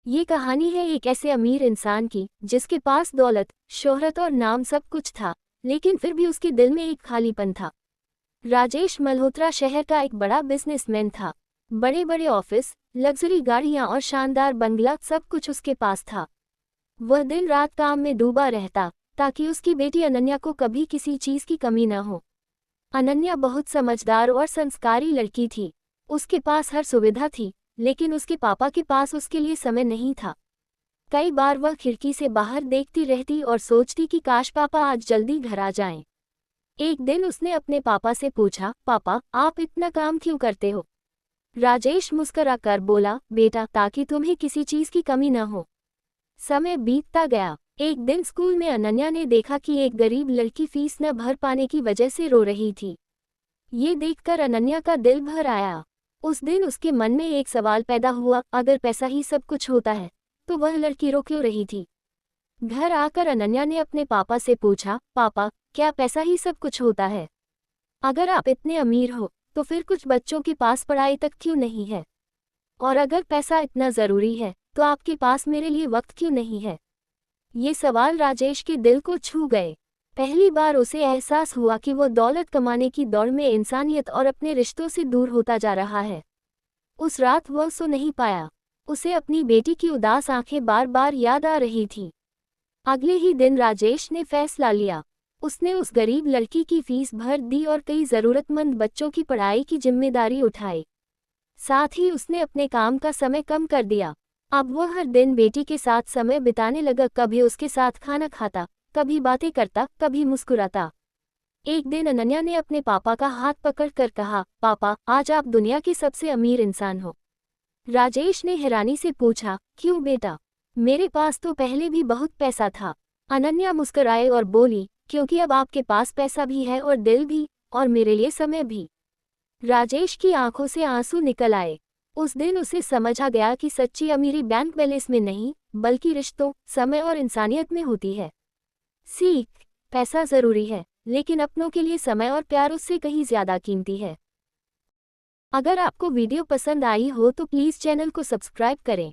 ये कहानी है एक ऐसे अमीर इंसान की जिसके पास दौलत, शोहरत और नाम सब कुछ था, लेकिन फिर भी उसके दिल में एक खालीपन था। राजेश मल्होत्रा शहर का एक बड़ा बिजनेसमैन था। बड़े बड़े ऑफिस, लग्जरी गाड़ियां और शानदार बंगला सब कुछ उसके पास था। वह दिन रात काम में डूबा रहता ताकि उसकी बेटी अनन्या को कभी किसी चीज की कमी न हो। अनन्या बहुत समझदार और संस्कारी लड़की थी। उसके पास हर सुविधा थी, लेकिन उसके पापा के पास उसके लिए समय नहीं था। कई बार वह खिड़की से बाहर देखती रहती और सोचती कि काश पापा आज जल्दी घर आ जाएं। एक दिन उसने अपने पापा से पूछा, पापा आप इतना काम क्यों करते हो? राजेश मुस्कुराकर बोला, बेटा ताकि तुम्हें किसी चीज की कमी न हो। समय बीतता गया। एक दिन स्कूल में अनन्या ने देखा कि एक गरीब लड़की फीस न भर पाने की वजह से रो रही थी। ये देखकर अनन्या का दिल भर आया। उस दिन उसके मन में एक सवाल पैदा हुआ, अगर पैसा ही सब कुछ होता है तो वह लड़की रो क्यों रही थी? घर आकर अनन्या ने अपने पापा से पूछा, पापा क्या पैसा ही सब कुछ होता है? अगर आप इतने अमीर हो तो फिर कुछ बच्चों के पास पढ़ाई तक क्यों नहीं है? और अगर पैसा इतना ज़रूरी है तो आपके पास मेरे लिए वक्त क्यों नहीं है? ये सवाल राजेश के दिल को छू गए। पहली बार उसे एहसास हुआ कि वो दौलत कमाने की दौड़ में इंसानियत और अपने रिश्तों से दूर होता जा रहा है। उस रात वह सो नहीं पाया। उसे अपनी बेटी की उदास आंखें बार बार याद आ रही थीं। अगले ही दिन राजेश ने फैसला लिया। उसने उस गरीब लड़की की फीस भर दी और कई ज़रूरतमंद बच्चों की पढ़ाई की जिम्मेदारी उठाई। साथ ही उसने अपने काम का समय कम कर दिया। अब वह हर दिन बेटी के साथ समय बिताने लगा, कभी उसके साथ खाना खाता, कभी बातें करता, कभी मुस्कुराता। एक दिन अनन्या ने अपने पापा का हाथ पकड़कर कहा, पापा आज आप दुनिया के सबसे अमीर इंसान हो। राजेश ने हैरानी से पूछा, क्यों बेटा? मेरे पास तो पहले भी बहुत पैसा था। अनन्या मुस्कुराए और बोली, क्योंकि अब आपके पास पैसा भी है और दिल भी, और मेरे लिए समय भी। राजेश की आंखों से आंसू निकल आए। उस दिन उसे समझ आ गया कि सच्ची अमीरी बैंक बैलेंस में नहीं, बल्कि रिश्तों, समय और इंसानियत में होती है। सीख, पैसा जरूरी है, लेकिन अपनों के लिए समय और प्यार उससे कहीं ज्यादा कीमती है। अगर आपको वीडियो पसंद आई हो तो प्लीज़ चैनल को सब्सक्राइब करें।